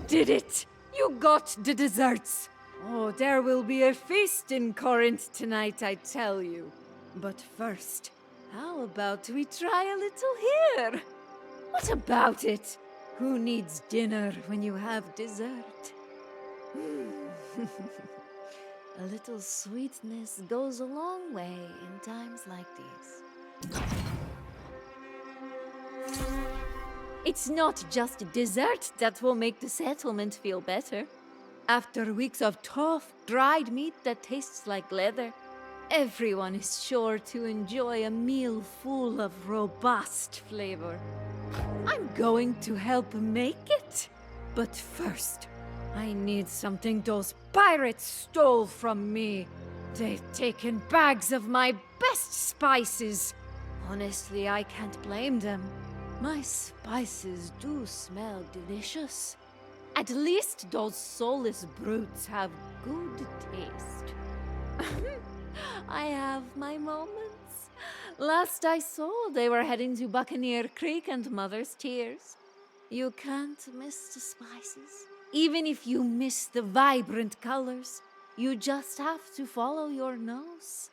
Did it! You got the desserts! Oh, there will be a feast in Corinth tonight, I tell you. But first, how about we try a little here? What about it? Who needs dinner when you have dessert? A little sweetness goes a long way in times like these. It's not just dessert that will make the settlement feel better. After weeks of tough, dried meat that tastes like leather, everyone is sure to enjoy a meal full of robust flavor. I'm going to help make it. But first, I need something those pirates stole from me. They've taken bags of my best spices. Honestly, I can't blame them. My spices do smell delicious. At least those soulless brutes have good taste. I have my moments. Last I saw, they were heading to Buccaneer Creek and Mother's Tears. You can't miss the spices. Even if you miss the vibrant colors, you just have to follow your nose.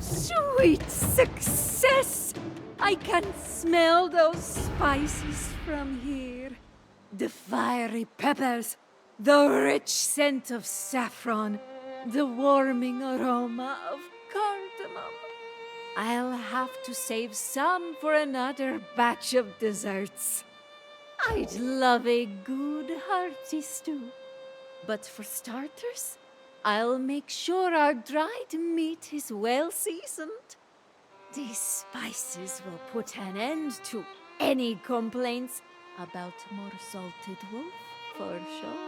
Sweet success! I can smell those spices from here. The fiery peppers, the rich scent of saffron, the warming aroma of cardamom. I'll have to save some for another batch of desserts. I'd love a good hearty stew. But for starters, I'll make sure our dried meat is well seasoned. These spices will put an end to any complaints about more salted wolf, for sure.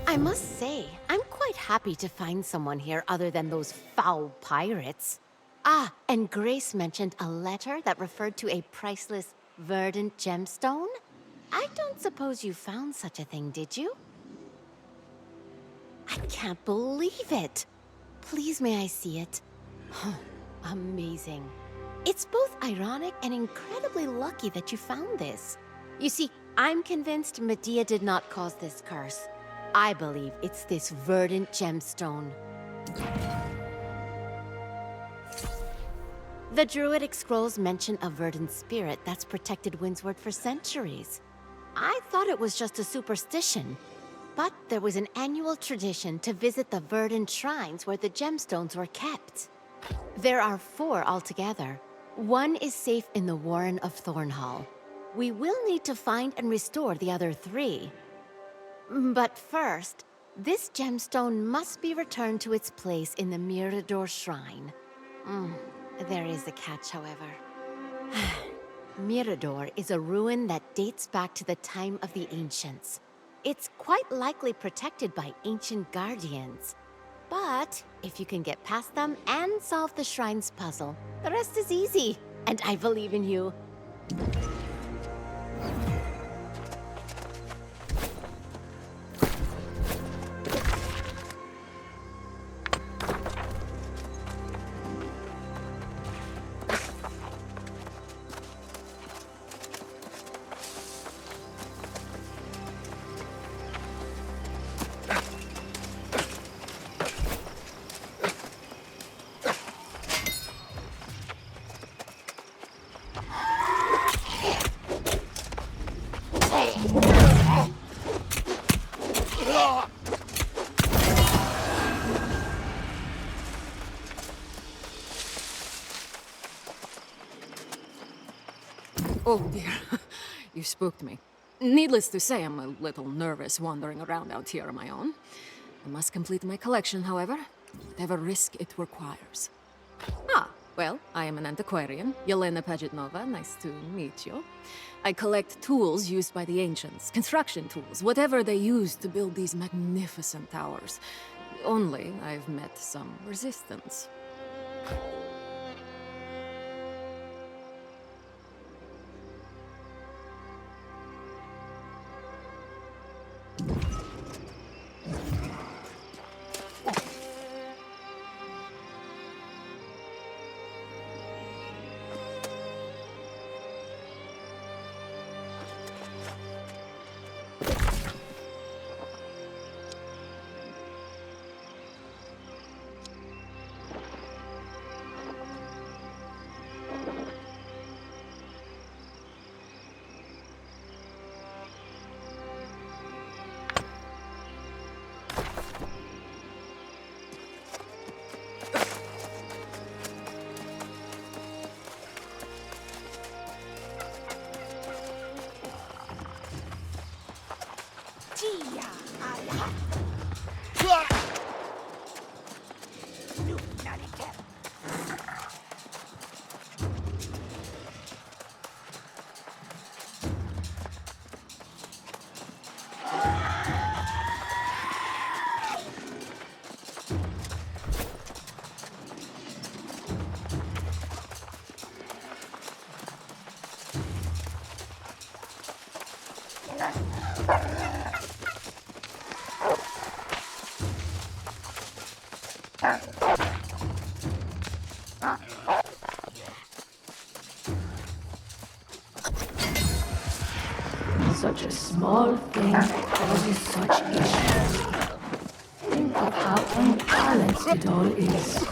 I must say, I'm quite happy to find someone here other than those foul pirates. Ah, and Grace mentioned a letter that referred to a priceless verdant gemstone? I don't suppose you found such a thing, did you? I can't believe it! Please may I see it? Amazing. It's both ironic and incredibly lucky that you found this. You see, I'm convinced Medea did not cause this curse. I believe it's this verdant gemstone. The Druidic scrolls mention a verdant spirit that's protected Windsward for centuries. I thought it was just a superstition, but there was an annual tradition to visit the verdant shrines where the gemstones were kept. There are 4 altogether. One is safe in the Warren of Thornhall. We will need to find and restore the other 3. But first, this gemstone must be returned to its place in the Mirador Shrine. There is a catch, however. Mirador is a ruin that dates back to the time of the ancients. It's quite likely protected by ancient guardians. But if you can get past them and solve the shrine's puzzle, the rest is easy. And I believe in you. Oh dear, you spooked me. Needless to say, I'm a little nervous wandering around out here on my own. I must complete my collection, however, whatever risk it requires. Ah, well, I am an antiquarian, Yelena Pagetnova, nice to meet you. I collect tools used by the ancients, construction tools, whatever they used to build these magnificent towers. Only I've met some resistance. small thing causes such issues. Think of how unbalanced it all is.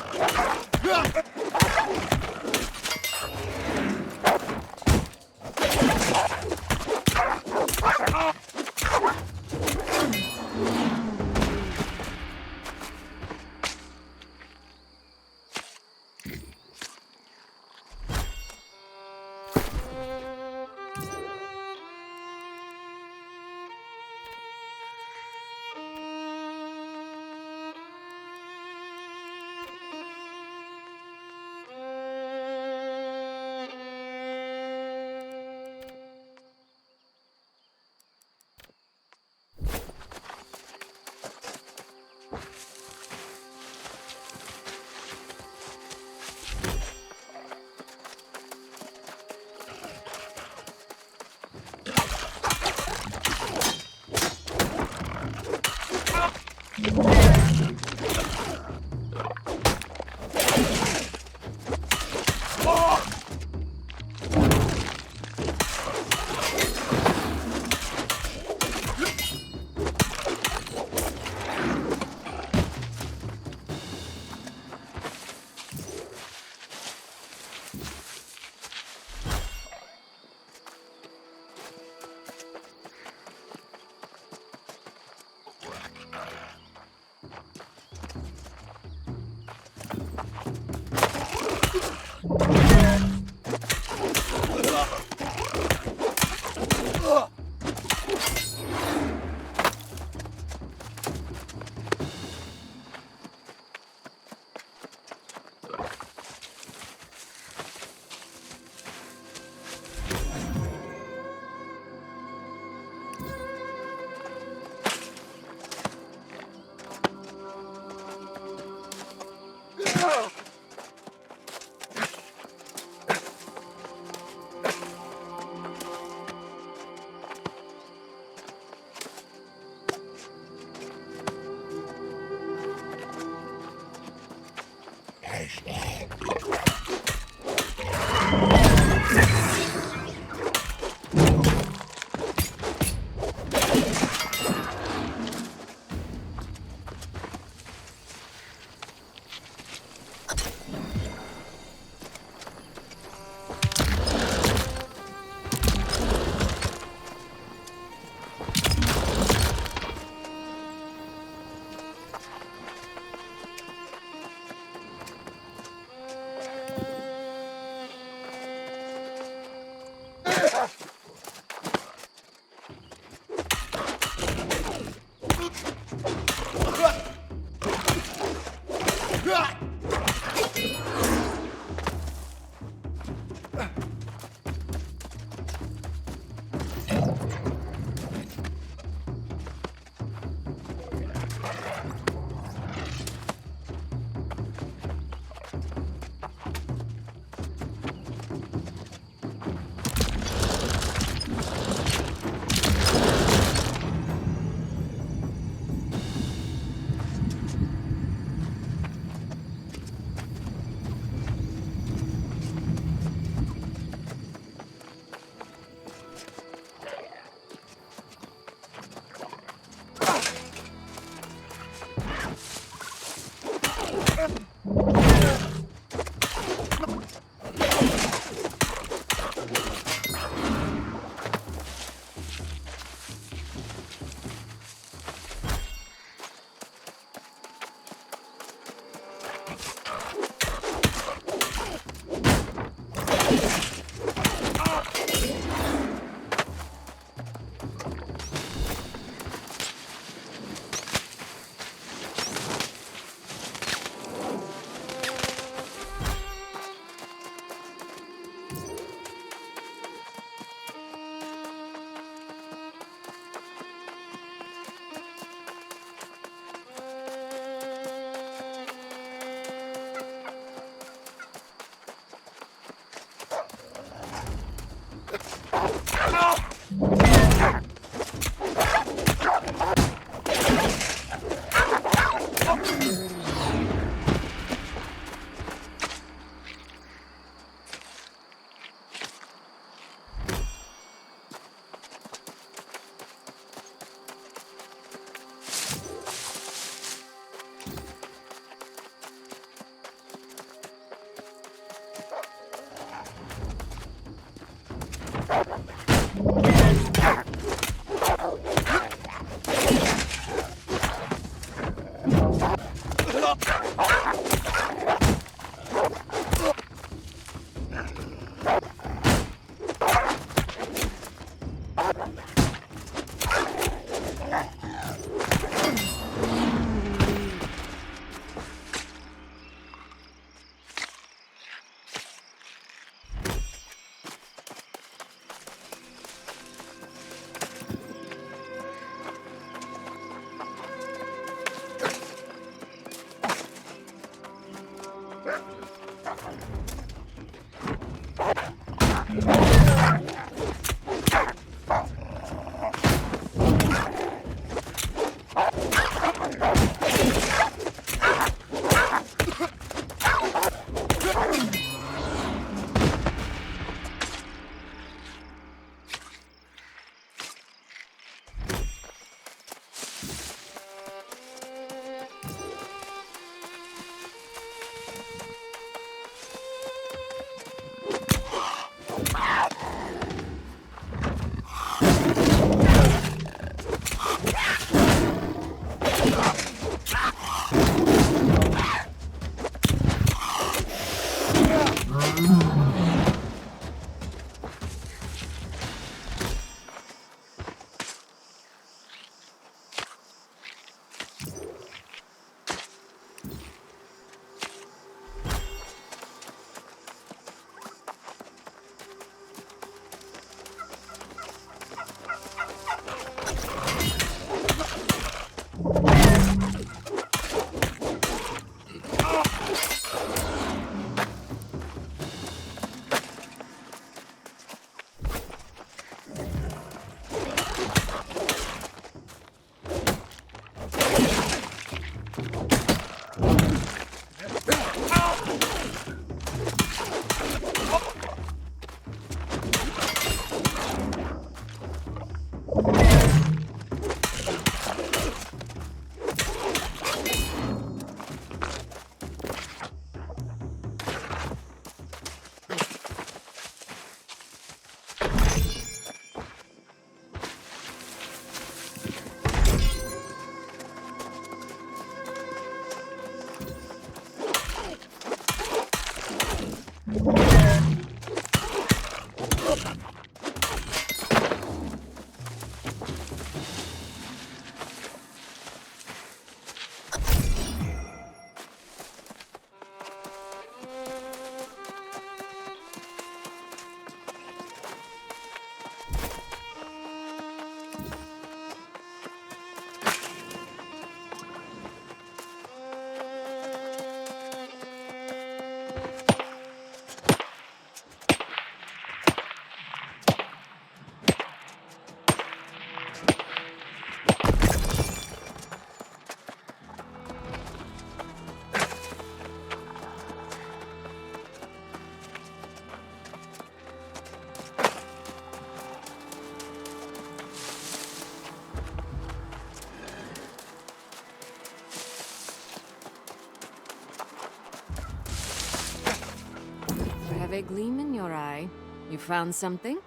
You have a gleam in your eye. You found something?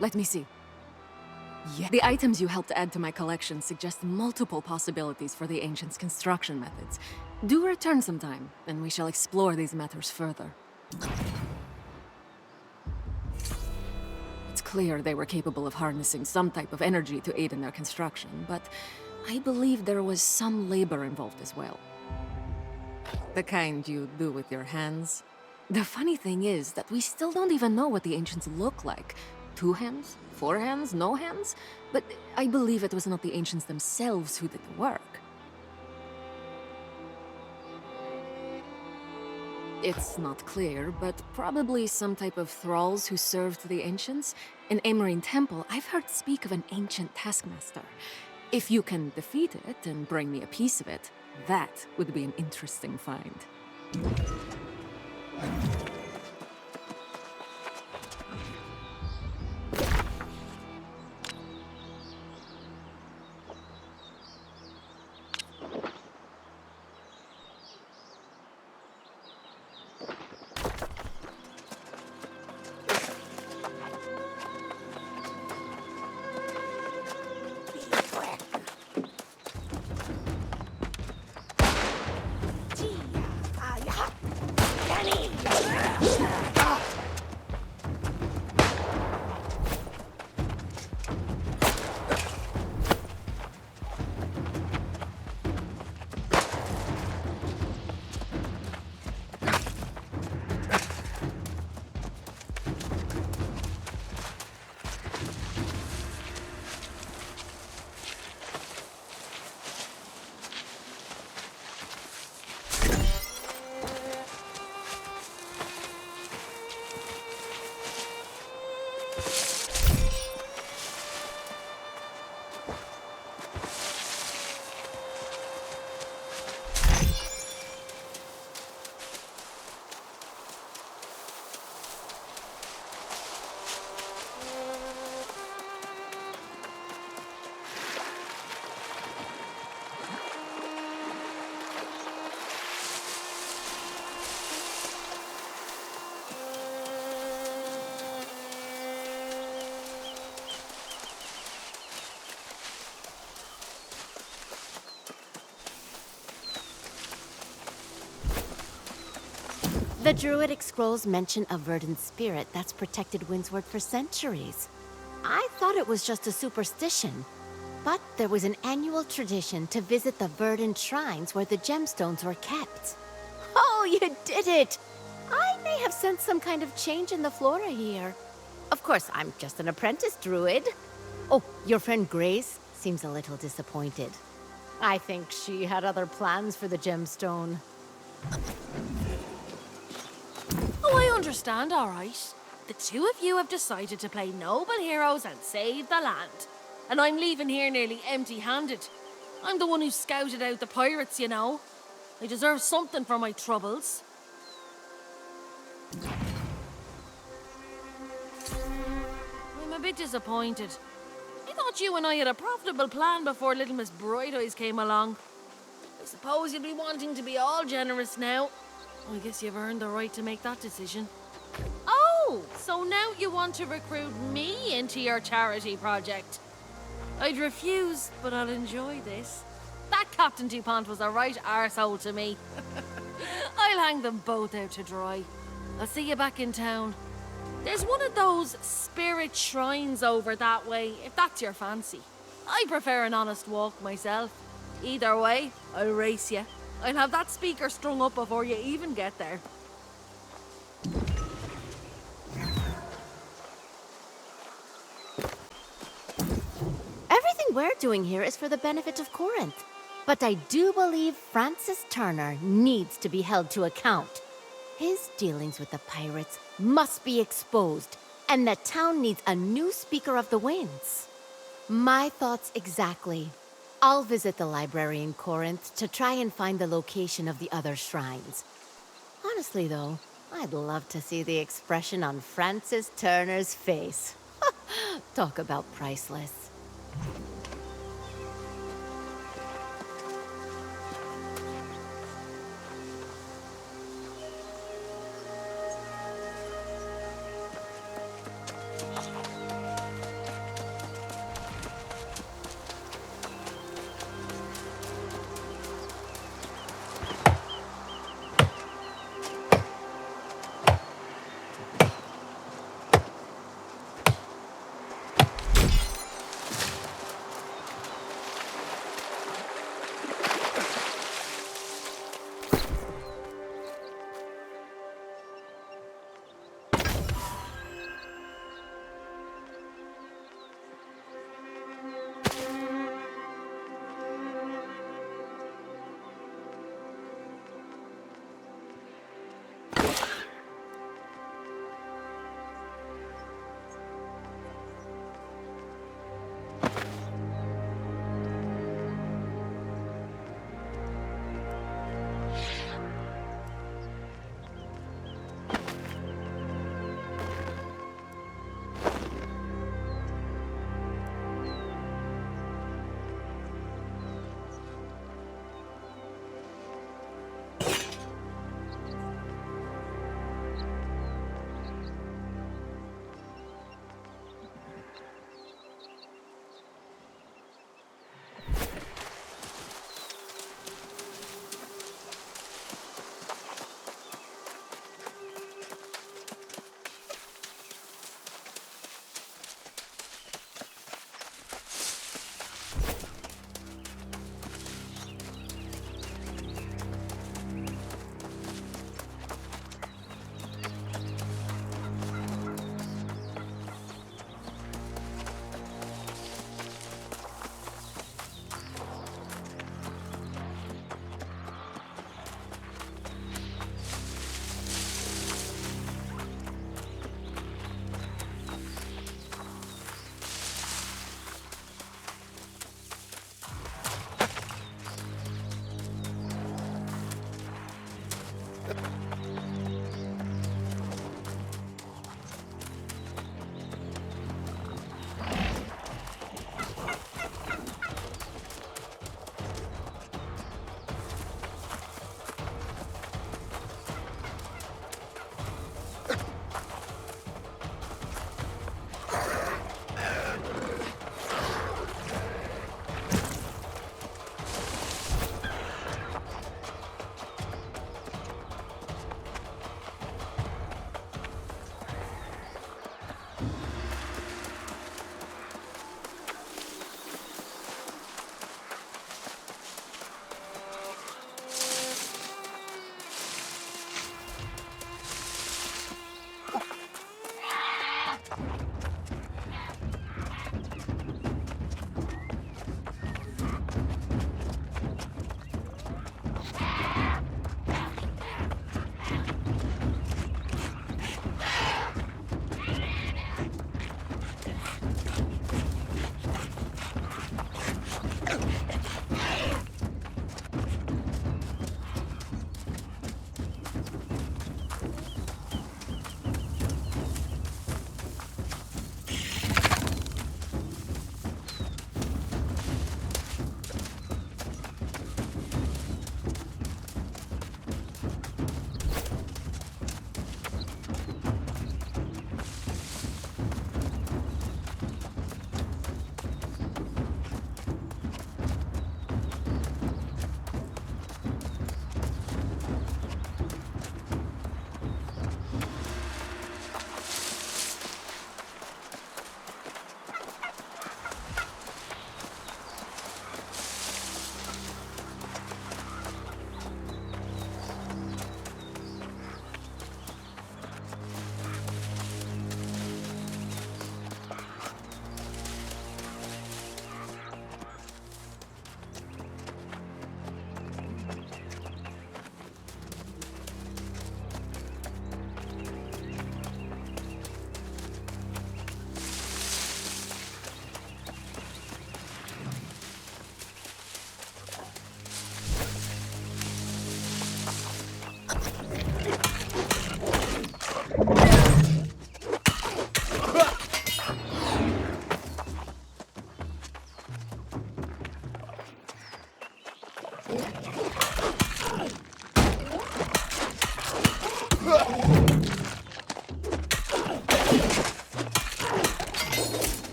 Let me see. Yeah. The items you helped add to my collection suggest multiple possibilities for the Ancients' construction methods. Do return sometime, and we shall explore these matters further. It's clear they were capable of harnessing some type of energy to aid in their construction, but I believe there was some labor involved as well. The kind you do with your hands. The funny thing is that we still don't even know what the Ancients look like. 2 hands? 4 hands? No hands? But I believe it was not the Ancients themselves who did the work. It's not clear, but probably some type of thralls who served the Ancients. In Amarine Temple, I've heard speak of an ancient taskmaster. If you can defeat it and bring me a piece of it, that would be an interesting find. The Druidic scrolls mention a verdant spirit that's protected Windsward for centuries. I thought it was just a superstition, but there was an annual tradition to visit the verdant shrines where the gemstones were kept. Oh, you did it! I may have sensed some kind of change in the flora here. Of course, I'm just an apprentice druid. Oh, your friend Grace seems a little disappointed. I think she had other plans for the gemstone. Oh, I understand, all right. The two of you have decided to play noble heroes and save the land. And I'm leaving here nearly empty-handed. I'm the one who scouted out the pirates, you know. I deserve something for my troubles. I'm a bit disappointed. I thought you and I had a profitable plan before little Miss Bright Eyes came along. I suppose you'll be wanting to be all generous now. I guess you've earned the right to make that decision. Oh, so now you want to recruit me into your charity project? I'd refuse, but I'll enjoy this. That Captain DuPont was a right arsehole to me. I'll hang them both out to dry. I'll see you back in town. There's one of those spirit shrines over that way, if that's your fancy. I prefer an honest walk myself. Either way, I'll race you. I'll have that speaker strung up before you even get there. Everything we're doing here is for the benefit of Corinth. But I do believe Francis Turner needs to be held to account. His dealings with the pirates must be exposed, and the town needs a new Speaker of the Winds. My thoughts exactly. I'll visit the library in Corinth to try and find the location of the other shrines. Honestly, though, I'd love to see the expression on Francis Turner's face. Talk about priceless.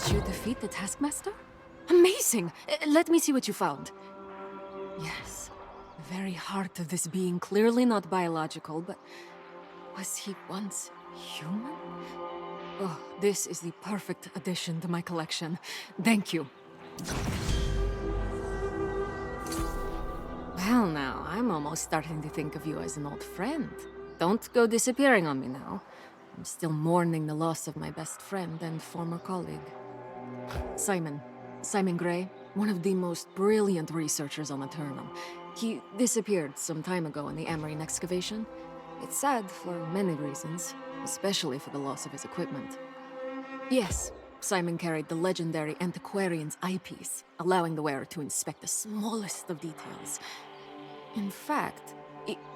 Did you defeat the Taskmaster? Amazing! Let me see what you found. Yes, the very heart of this being, clearly not biological, but was he once human? Oh, this is the perfect addition to my collection. Thank you. Well now, I'm almost starting to think of you as an old friend. Don't go disappearing on me now. I'm still mourning the loss of my best friend and former colleague. Simon Gray, one of the most brilliant researchers on Eternum. He disappeared some time ago in the Amarine excavation. It's sad for many reasons, especially for the loss of his equipment. Yes, Simon carried the legendary Antiquarian's eyepiece, allowing the wearer to inspect the smallest of details. In fact,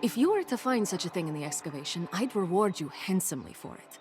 if you were to find such a thing in the excavation, I'd reward you handsomely for it.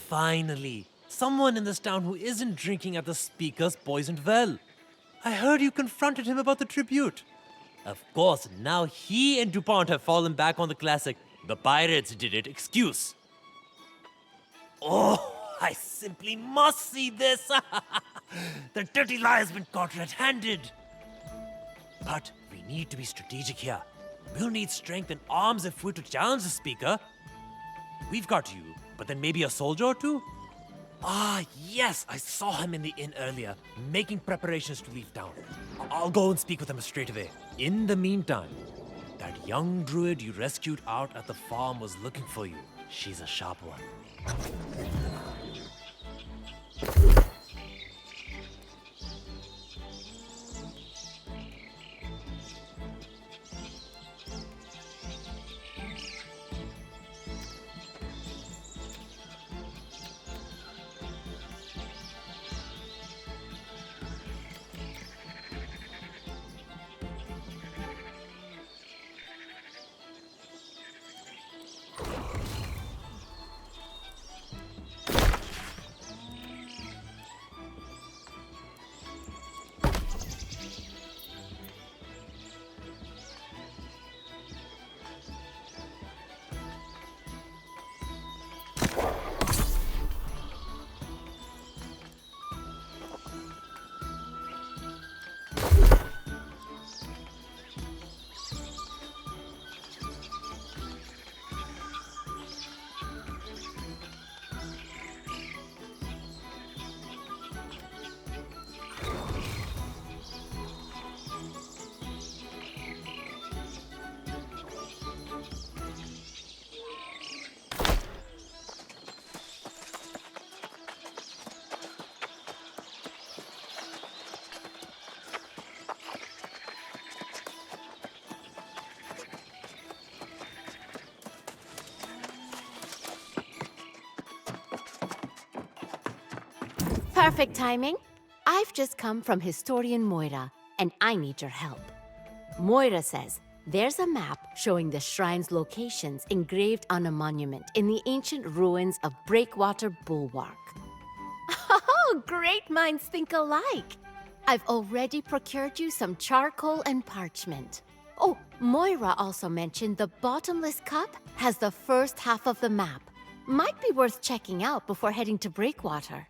Finally, someone in this town who isn't drinking at the speaker's poisoned well. I heard you confronted him about the tribute. Of course, now he and DuPont have fallen back on the classic "the pirates did it" excuse. Oh, I simply must see this! The dirty lie has been caught red-handed. But we need to be strategic here. We'll need strength and arms if we're to challenge the speaker. We've got you, but then maybe a soldier or two? Ah, yes, I saw him in the inn earlier, making preparations to leave town. I'll go and speak with him straight away. In the meantime, that young druid you rescued out at the farm was looking for you. She's a sharp one. Perfect timing. I've just come from Historian Moira, and I need your help. Moira says there's a map showing the shrine's locations engraved on a monument in the ancient ruins of Breakwater Bulwark. Oh, great minds think alike. I've already procured you some charcoal and parchment. Oh, Moira also mentioned the bottomless cup has the first half of the map. Might be worth checking out before heading to Breakwater.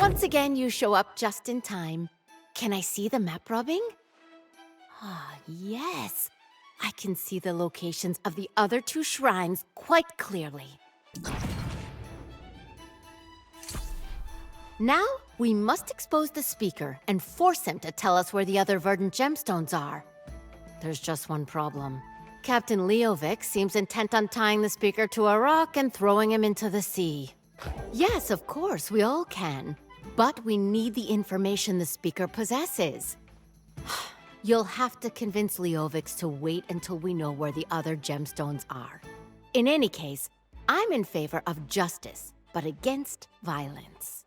Once again, you show up just in time. Can I see the map rubbing? Ah, yes. I can see the locations of the other 2 shrines quite clearly. Now, we must expose the speaker and force him to tell us where the other verdant gemstones are. There's just one problem. Captain Leovic seems intent on tying the speaker to a rock and throwing him into the sea. Yes, of course, we all can. But we need the information the speaker possesses. You'll have to convince Leovic to wait until we know where the other gemstones are. In any case, I'm in favor of justice, but against violence.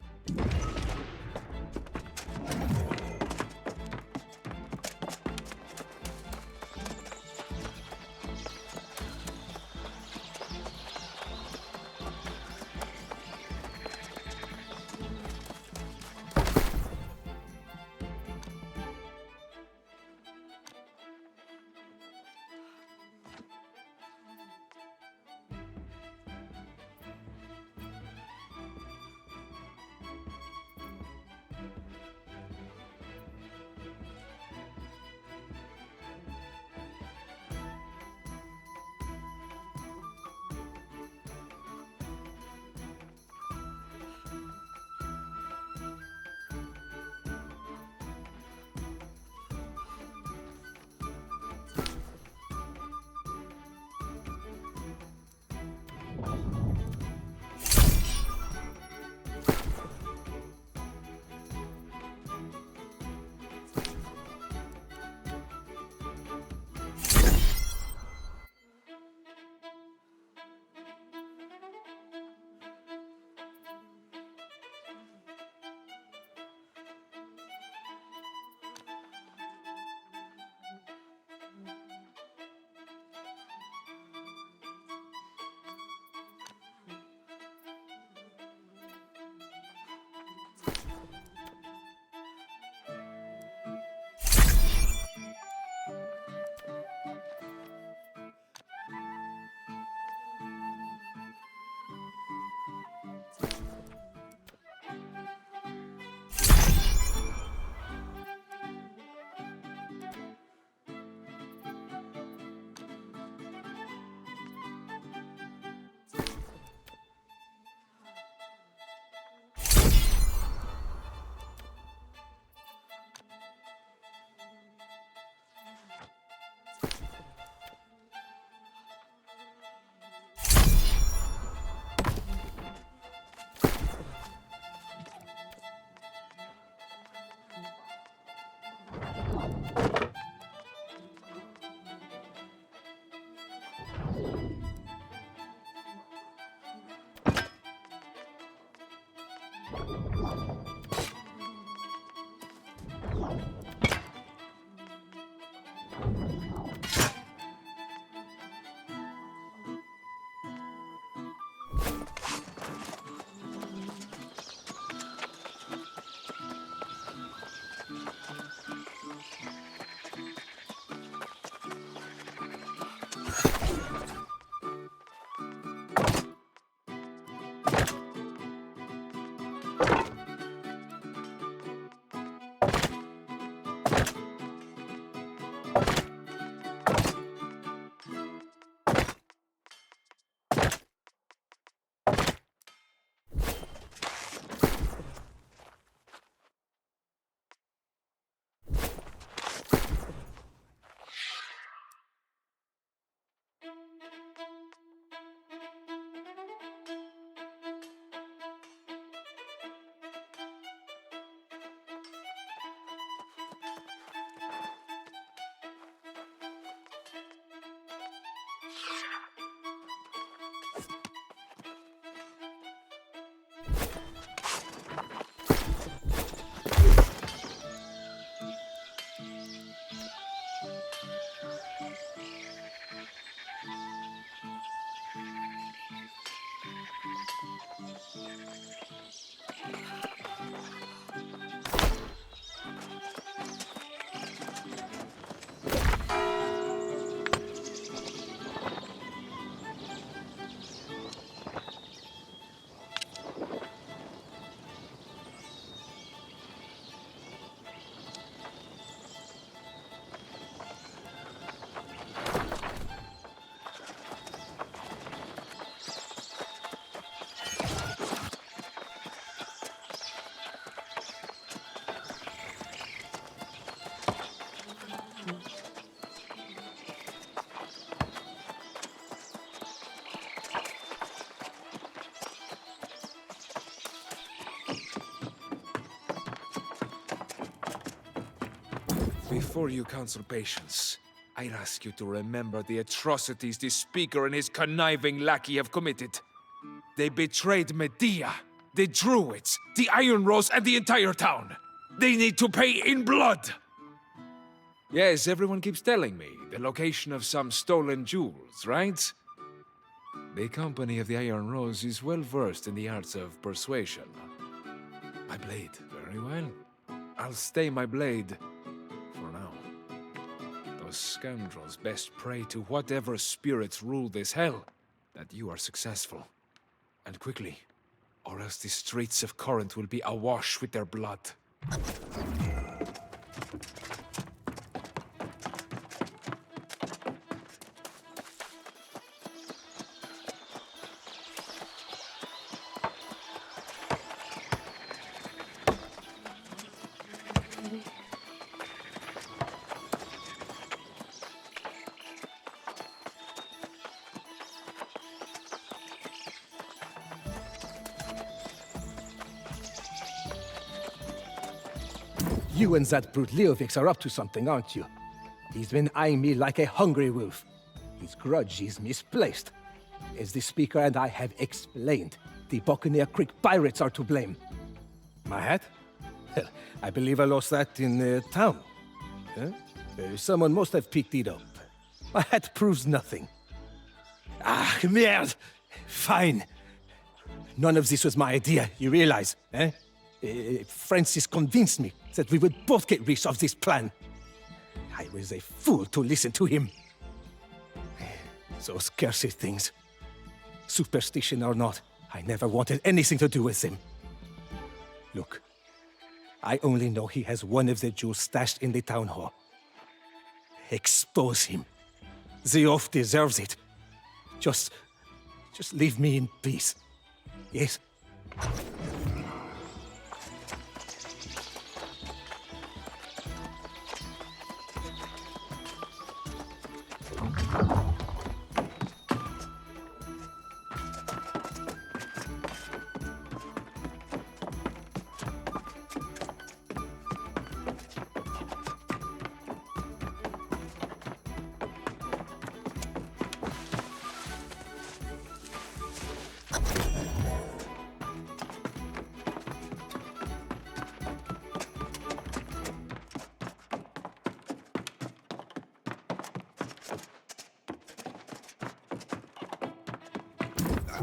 Before you counsel patience, I ask you to remember the atrocities this speaker and his conniving lackey have committed. They betrayed Medea, the Druids, the Iron Rose, and the entire town. They need to pay in blood! Yes, everyone keeps telling me the location of some stolen jewels, right? The company of the Iron Rose is well versed in the arts of persuasion. My blade, very well. I'll stay my blade for now. Those scoundrels best pray to whatever spirits rule this hell that you are successful. And quickly, or else the streets of Corinth will be awash with their blood. You and that brute Leovix are up to something, aren't you? He's been eyeing me like a hungry wolf. His grudge is misplaced. As the speaker and I have explained, the Buccaneer Creek pirates are to blame. My hat? Well, I believe I lost that in town. Huh? Someone must have picked it up. My hat proves nothing. Ah, merde! Fine. None of this was my idea, you realize, eh? Francis convinced me that we would both get rich of this plan. I was a fool to listen to him. Those cursed things. Superstition or not, I never wanted anything to do with them. Look, I only know he has one of the jewels stashed in the town hall. Expose him. The oaf deserves it. Just leave me in peace. Yes?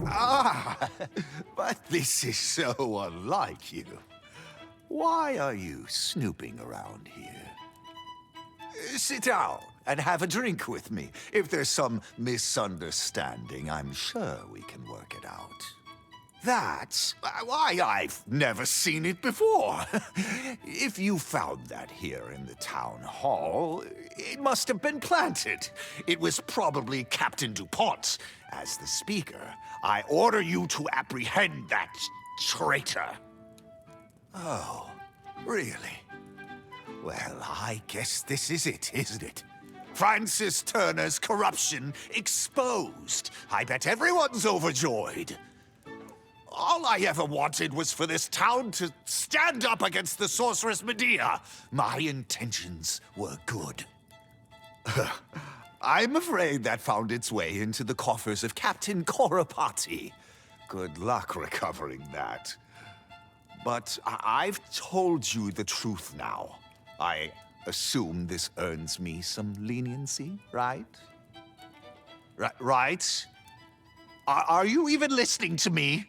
Ah, but this is so unlike you. Why are you snooping around here? Sit down and have a drink with me. If there's some misunderstanding, I'm sure we can work it out. That's why I've never seen it before. If you found that here in the town hall, it must have been planted. It was probably Captain DuPont. As the speaker, I order you to apprehend that traitor. Oh, really? Well, I guess this is it, isn't it? Francis Turner's corruption exposed. I bet everyone's overjoyed. All I ever wanted was for this town to stand up against the sorceress Medea. My intentions were good. I'm afraid that found its way into the coffers of Captain Corapati. Good luck recovering that. But I've told you the truth now. I assume this earns me some leniency, right? Right? Are you even listening to me?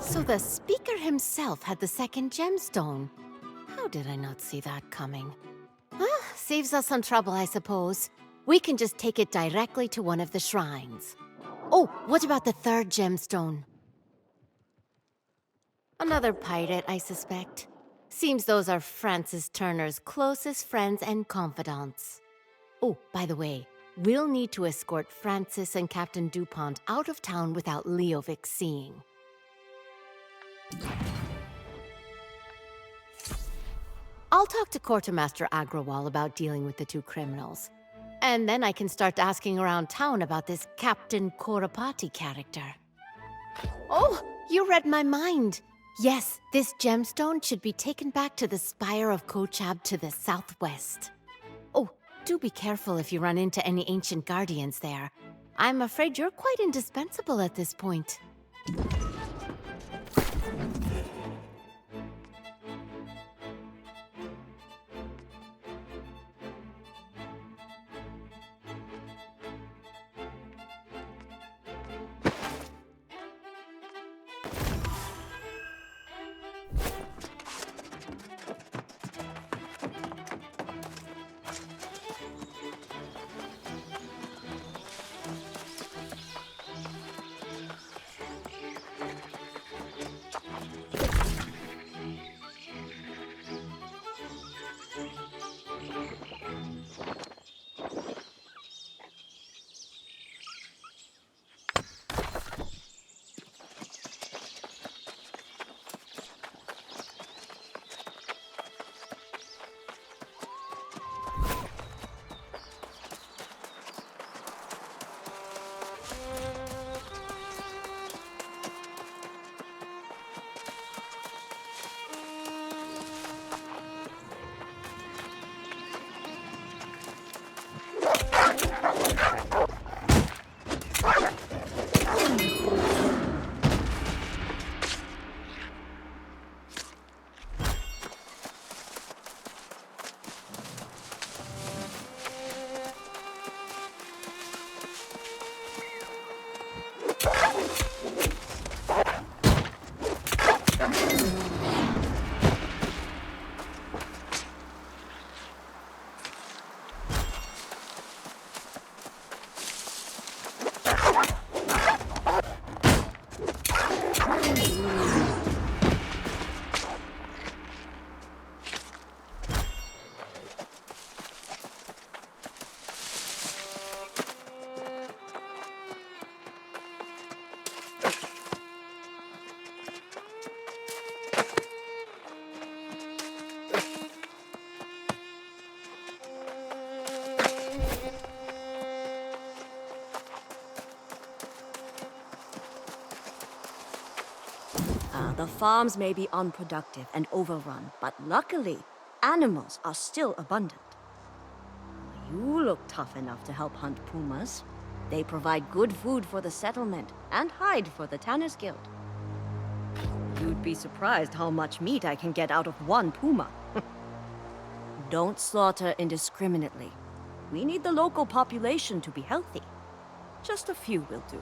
So the speaker himself had the second gemstone. How did I not see that coming? Ah, saves us some trouble, I suppose. We can just take it directly to one of the shrines. Oh, what about the third gemstone? Another pirate, I suspect. Seems those are Francis Turner's closest friends and confidants. Oh, by the way, we'll need to escort Francis and Captain DuPont out of town without Leovic seeing. I'll talk to Quartermaster Agrawal about dealing with the two criminals. And then I can start asking around town about this Captain Korapati character. Oh, you read my mind. Yes, this gemstone should be taken back to the Spire of Kochab to the southwest. Oh, do be careful if you run into any ancient guardians there. I'm afraid you're quite indispensable at this point. The farms may be unproductive and overrun, but luckily, animals are still abundant. You look tough enough to help hunt pumas. They provide good food for the settlement and hide for the Tanners Guild. You'd be surprised how much meat I can get out of one puma. Don't slaughter indiscriminately. We need the local population to be healthy. Just a few will do.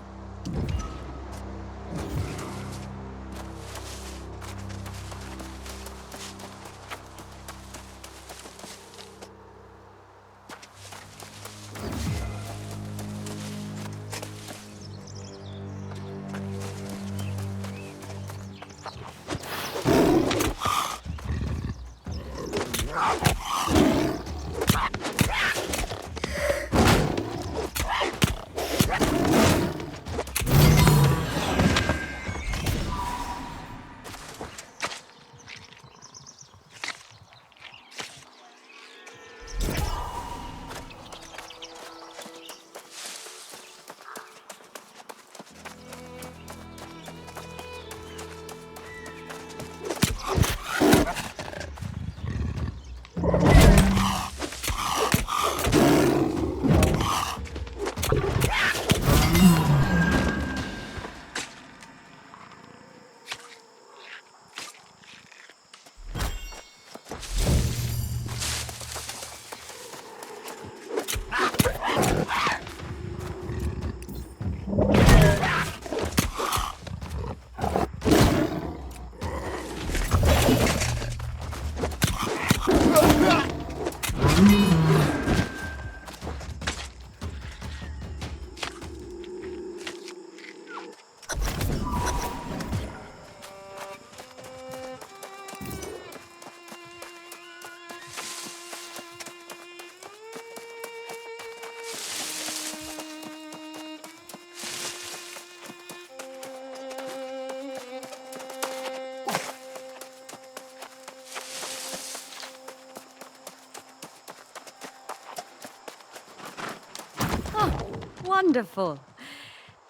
Wonderful.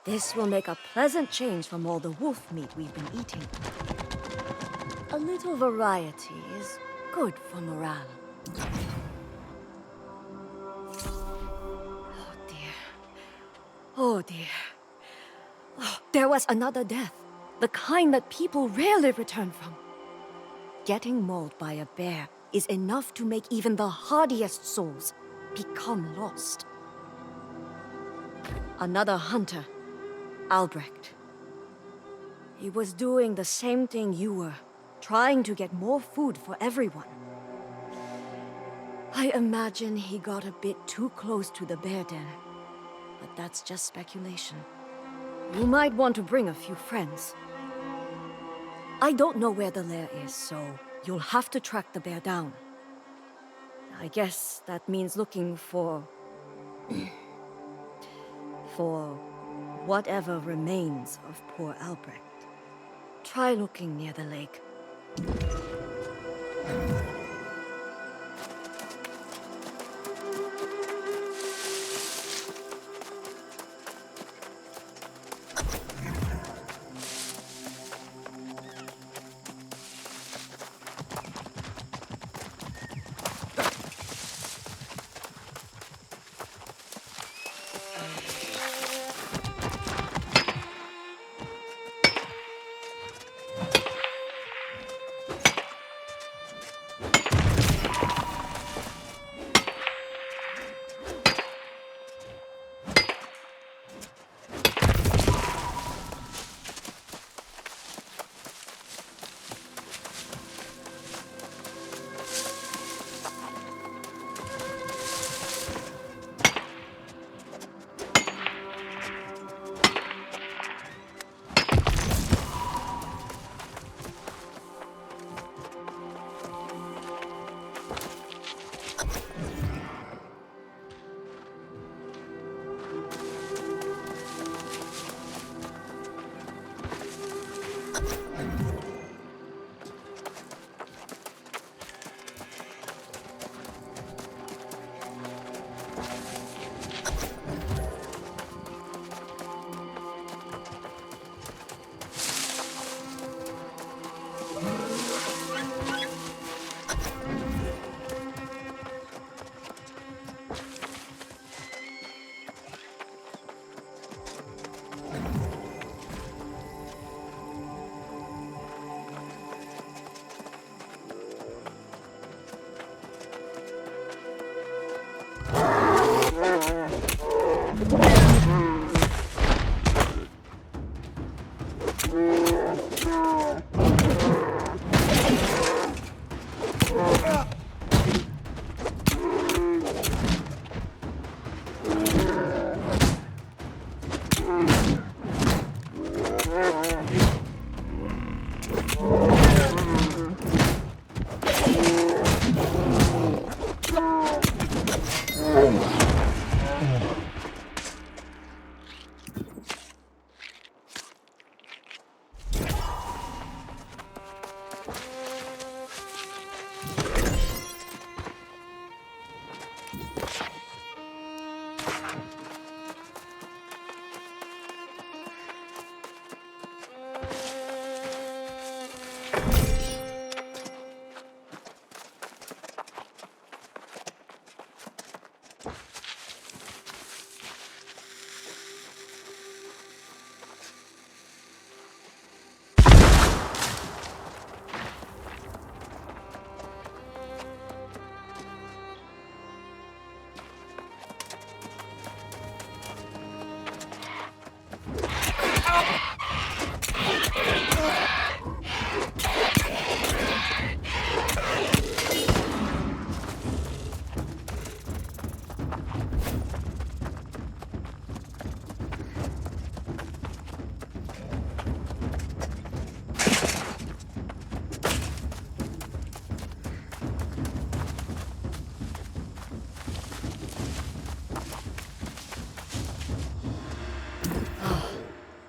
This will make a pleasant change from all the wolf meat we've been eating. A little variety is good for morale. Oh dear. Oh dear. Oh, there was another death. The kind that people rarely return from. Getting mauled by a bear is enough to make even the hardiest souls become lost. Another hunter, Albrecht. He was doing the same thing you were, trying to get more food for everyone. I imagine he got a bit too close to the bear den, but that's just speculation. You might want to bring a few friends. I don't know where the lair is, so you'll have to track the bear down. I guess that means looking for... for whatever remains of poor Albrecht. Try looking near the lake.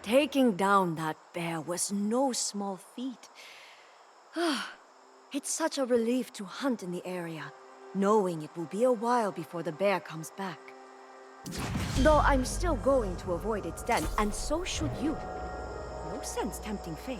Taking down that bear was no small feat. It's such a relief to hunt in the area, knowing it will be a while before the bear comes back. Though I'm still going to avoid its den, and so should you. No sense tempting fate.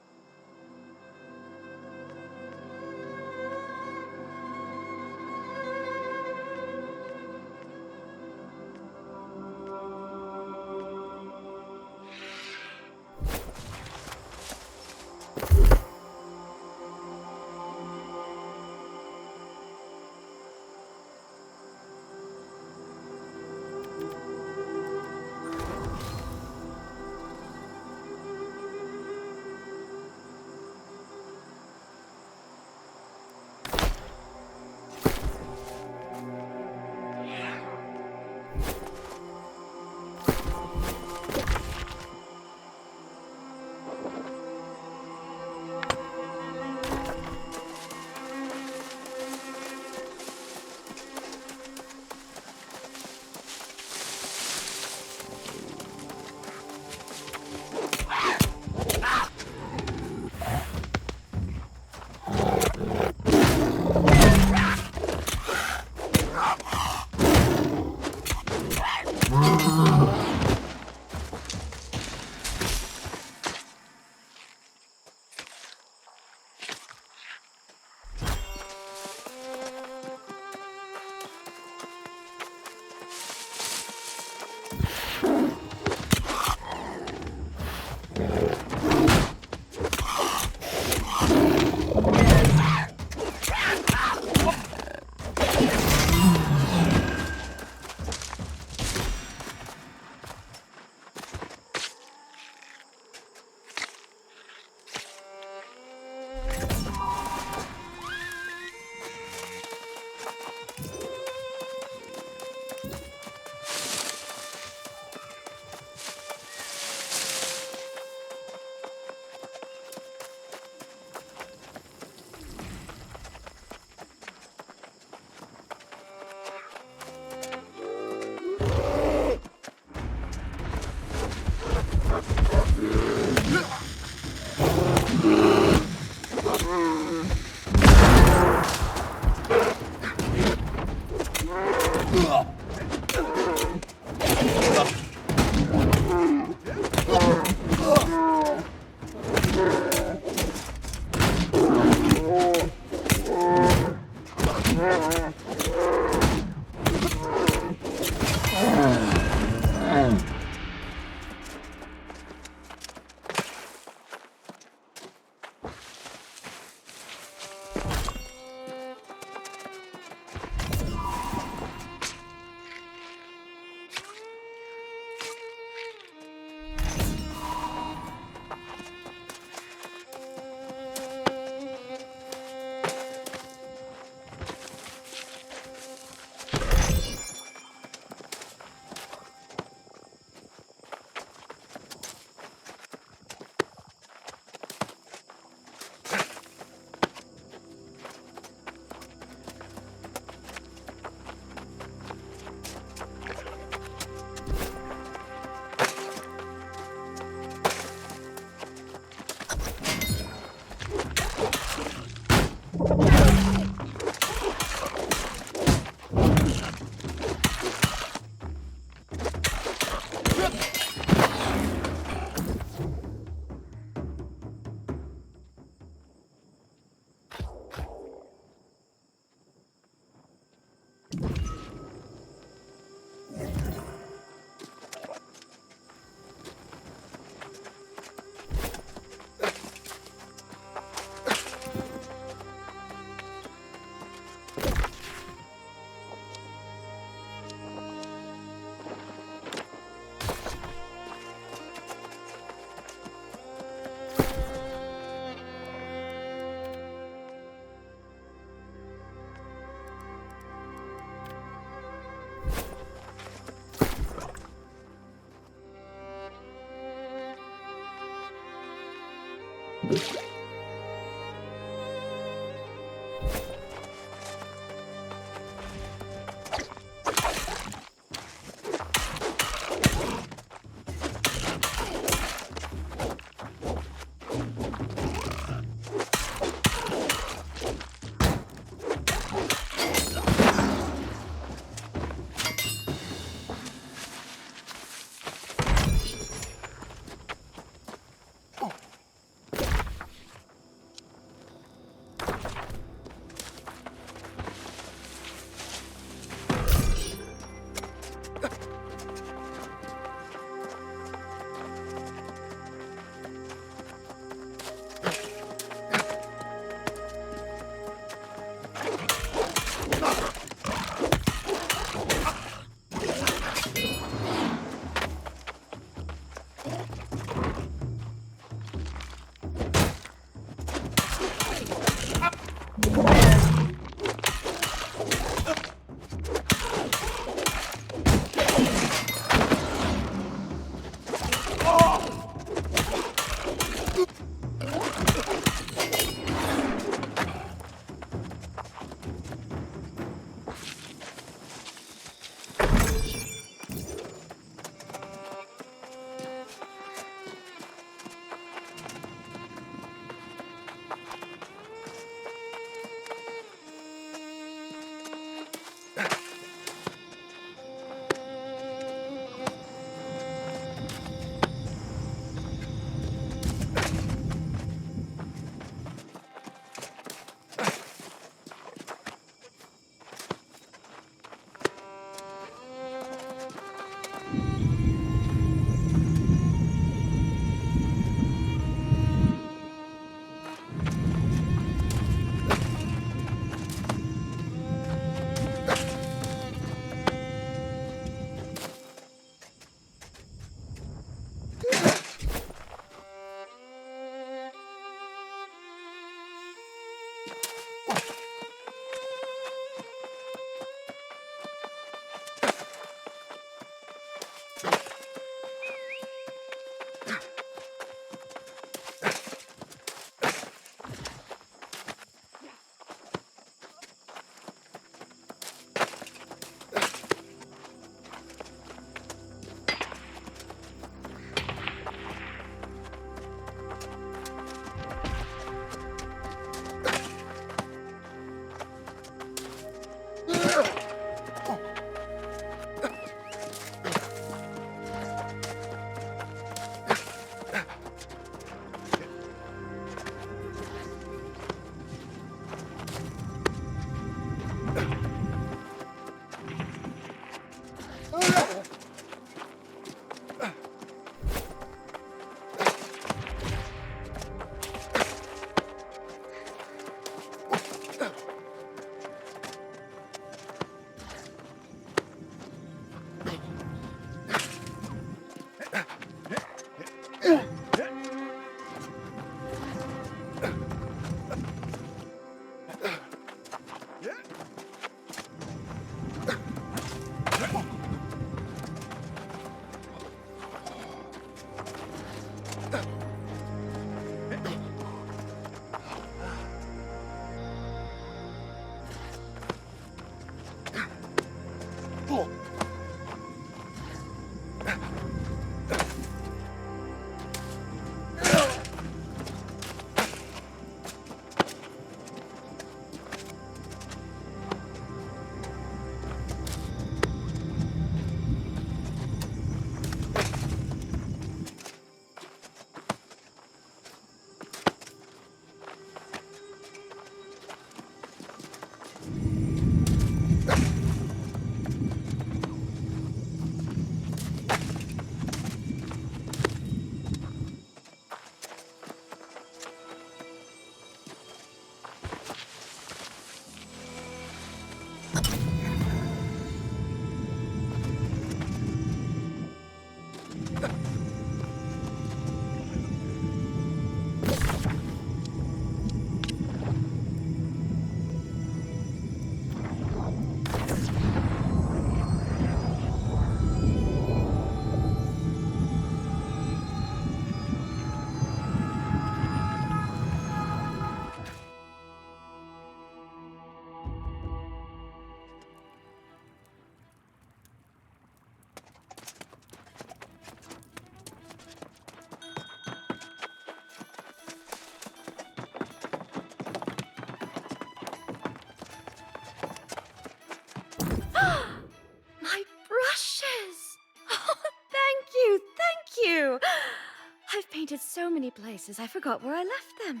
so many places I forgot where I left them.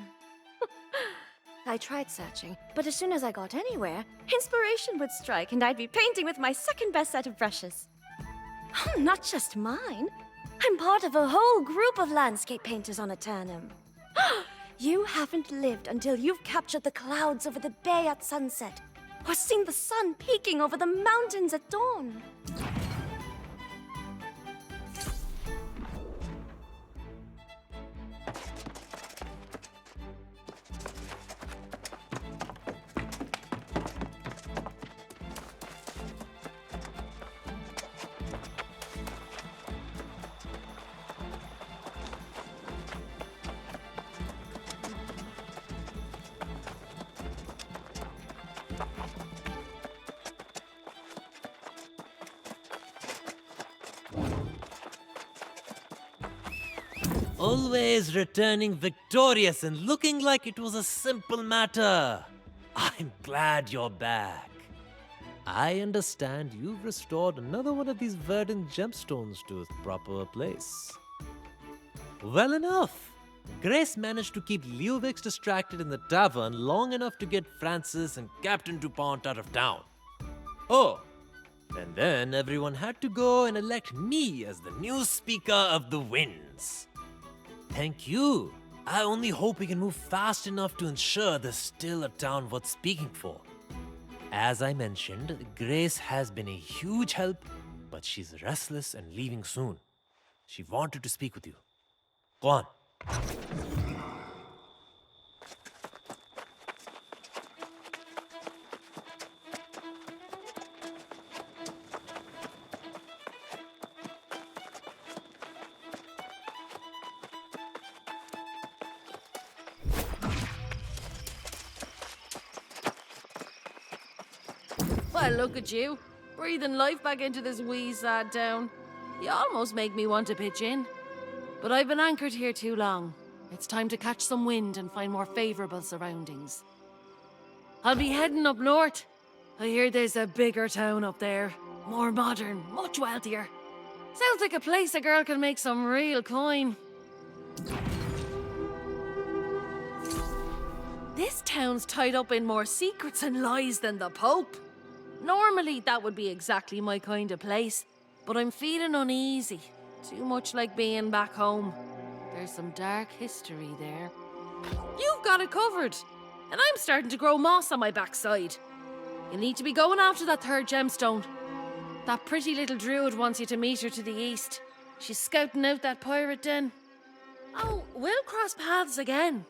I tried searching, but as soon as I got anywhere, inspiration would strike and I'd be painting with my second best set of brushes. Oh, not just mine. I'm part of a whole group of landscape painters on Eternum. You haven't lived until you've captured the clouds over the bay at sunset, or seen the sun peeking over the mountains at dawn. Always returning victorious and looking like it was a simple matter. I'm glad you're back. I understand you've restored another one of these verdant gemstones to its proper place. Well enough. Grace managed to keep Leovix distracted in the tavern long enough to get Francis and Captain DuPont out of town. Oh, and then everyone had to go and elect me as the new Speaker of the Winds. Thank you. I only hope we can move fast enough to ensure there's still a town worth speaking for. As I mentioned, Grace has been a huge help, but she's restless and leaving soon. She wanted to speak with you. Go on. Well, look at you, breathing life back into this wee sad town. You almost make me want to pitch in. But I've been anchored here too long. It's time to catch some wind and find more favorable surroundings. I'll be heading up north. I hear there's a bigger town up there. More modern, much wealthier. Sounds like a place a girl can make some real coin. This town's tied up in more secrets and lies than the Pope. Normally, that would be exactly my kind of place, but I'm feeling uneasy. Too much like being back home. There's some dark history there. You've got it covered, and I'm starting to grow moss on my backside. You need to be going after that third gemstone. That pretty little druid wants you to meet her to the east. She's scouting out that pirate den. Oh, we'll cross paths again.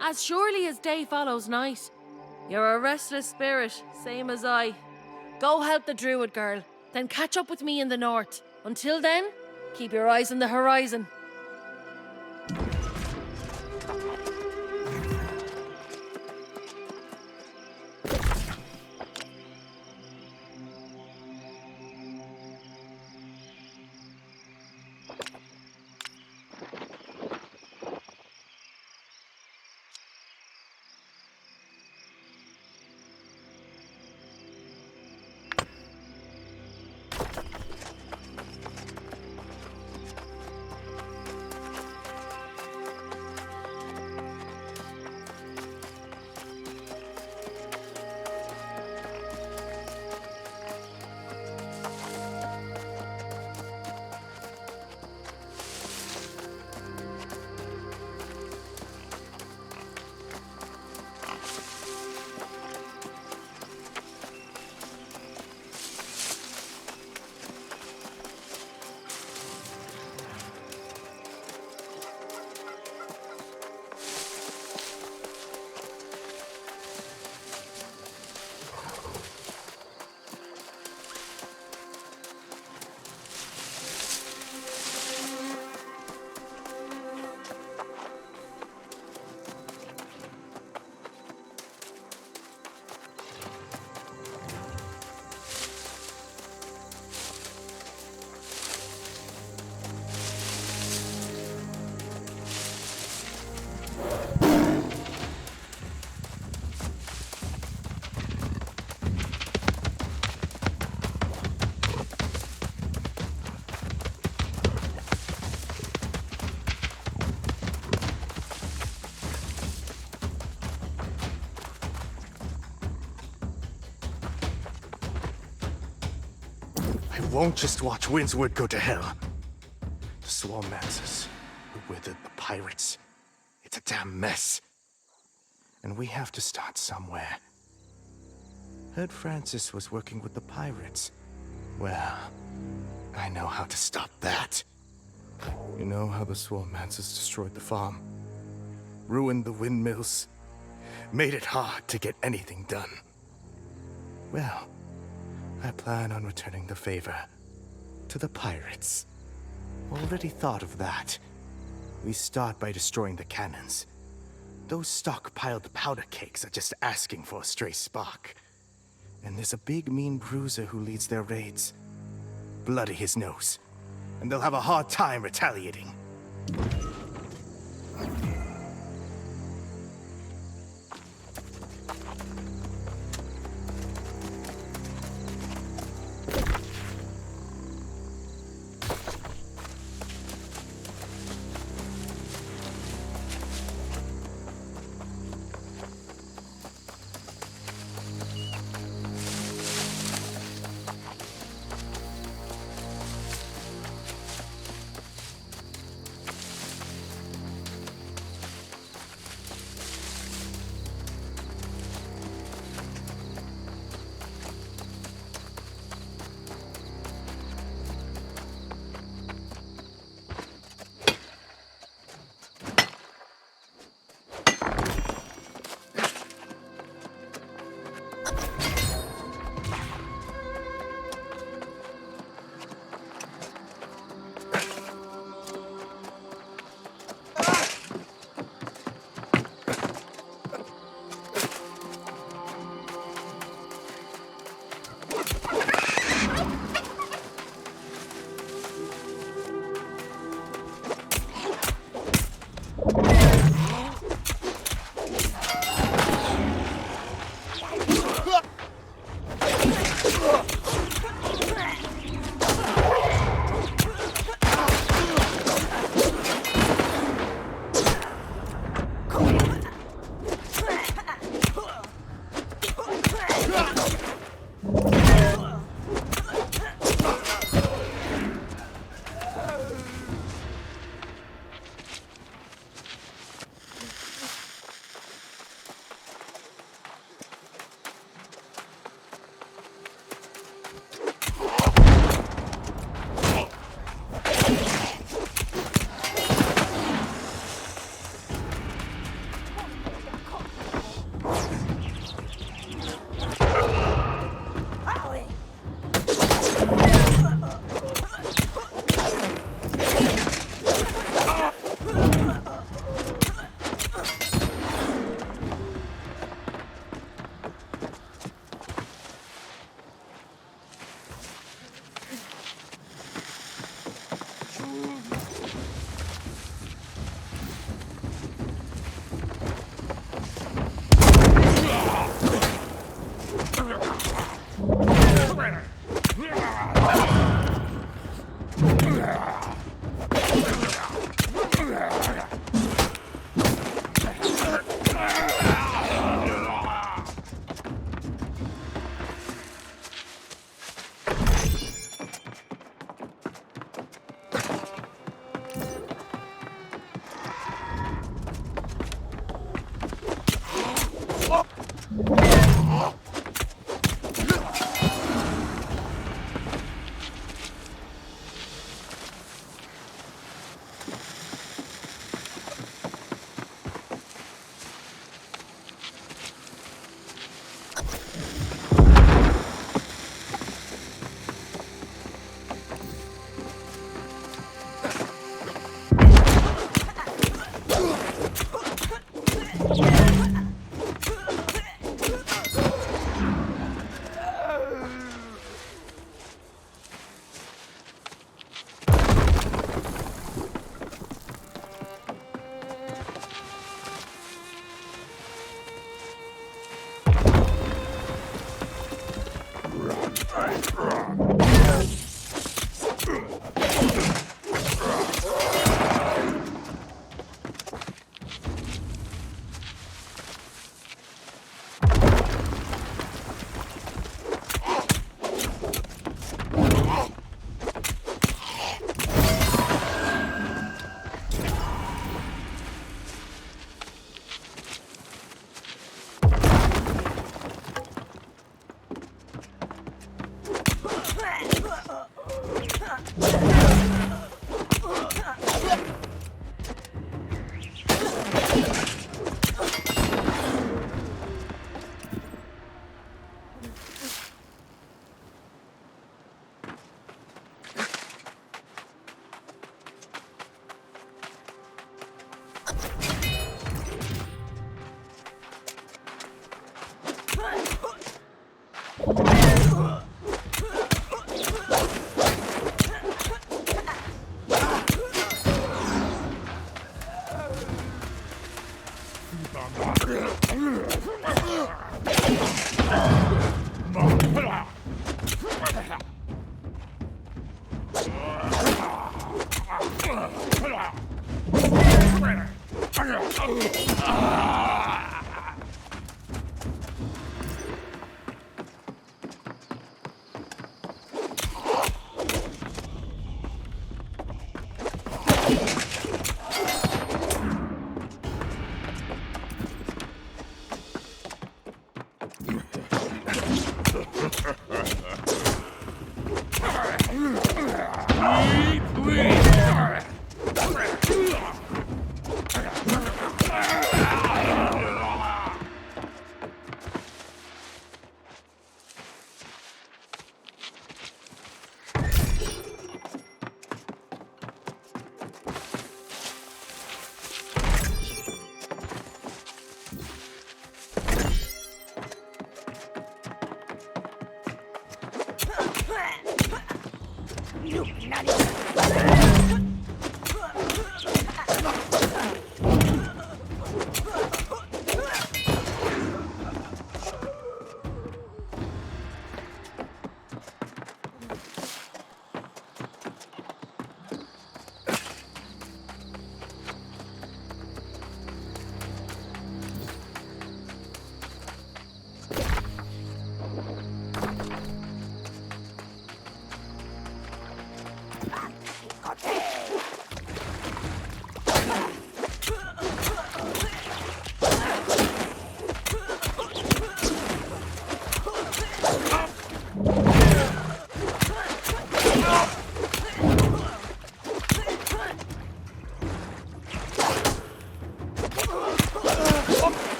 As surely as day follows night. You're a restless spirit, same as I. Go help the druid girl, then catch up with me in the north. Until then, keep your eyes on the horizon. I won't just watch Windsward go to hell. The Swarm Masters who withered the pirates. It's a damn mess. And we have to start somewhere. Heard Francis was working with the pirates. Well, I know how to stop that. You know how the Swarm Masters destroyed the farm? Ruined the windmills? Made it hard to get anything done. Well, I plan on returning the favor to the pirates. Already thought of that. We start by destroying the cannons. Those stockpiled powder cakes are just asking for a stray spark. And there's a big mean bruiser who leads their raids. Bloody his nose. And they'll have a hard time retaliating.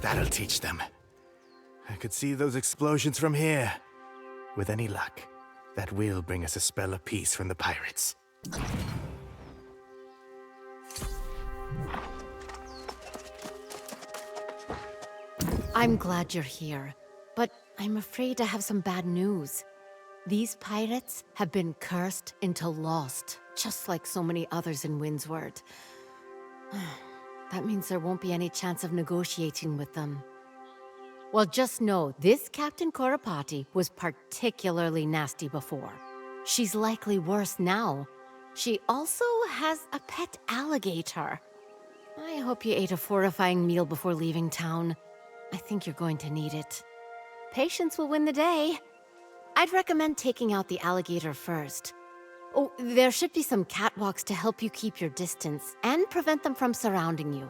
That'll teach them. I could see those explosions from here. With any luck, that will bring us a spell of peace from the pirates. I'm glad you're here, but I'm afraid I have some bad news. These pirates have been cursed into lost, just like so many others in Windsward. That means there won't be any chance of negotiating with them. Well, just know, this Captain Korapati was particularly nasty before. She's likely worse now. She also has a pet alligator. I hope you ate a fortifying meal before leaving town. I think you're going to need it. Patience will win the day. I'd recommend taking out the alligator first. Oh, there should be some catwalks to help you keep your distance and prevent them from surrounding you.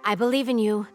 I believe in you.